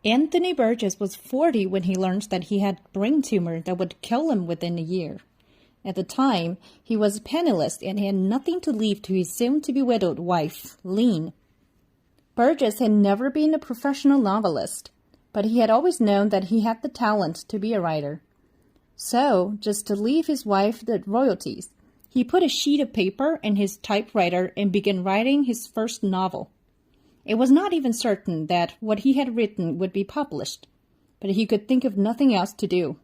Anthony Burgess was 40 when he learned that he had a brain tumor that would kill him within a year. At the time, he was penniless and had nothing to leave to his soon-to-be widowed wife, Lynn. Burgess had never been a professional novelist, but he had always known that he had the talent to be a writer. So, just to leave his wife the royalties, he put a sheet of paper in his typewriter and began writing his first novel. It was not even certain that what he had written would be published, but he could think of nothing else to do.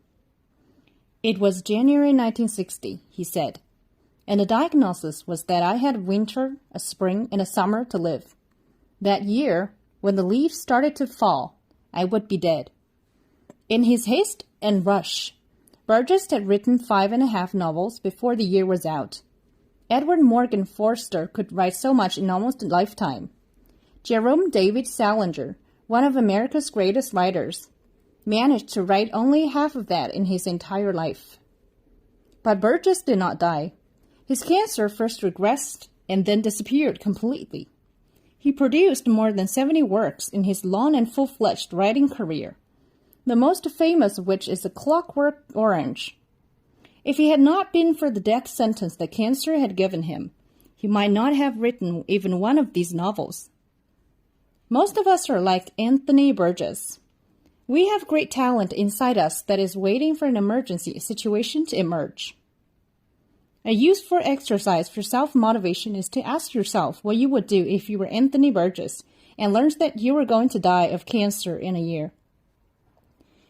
It was January 1960, he said, and the diagnosis was that I had a winter, a spring, and a summer to live. That year, when the leaves started to fall, I would be dead. In his haste and rush, Burgess had written 5.5 novels before the year was out. Edward Morgan Forster could write so much in almost a lifetime. Jerome David Salinger, one of America's greatest writers, managed to write only half of that in his entire life. But Burgess did not die. His cancer first regressed and then disappeared completely. He produced more than 70 works in his long and full-fledged writing career, the most famous of which is A Clockwork Orange. If he had not been for the death sentence that cancer had given him, he might not have written even one of these novels. Most of us are like Anthony Burgess. We have great talent inside us that is waiting for an emergency situation to emerge. A useful exercise for self-motivation is to ask yourself what you would do if you were Anthony Burgess and learned that you were going to die of cancer in a year.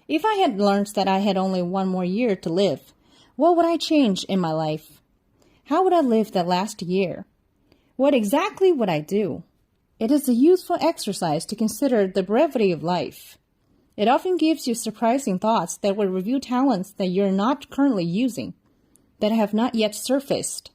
If I had learned that I had only one more year to live, what would I change in my life? How would I live that last year? What exactly would I do? It is a useful exercise to consider the brevity of life. It often gives you surprising thoughts that will reveal talents that you're not currently using, that have not yet surfaced.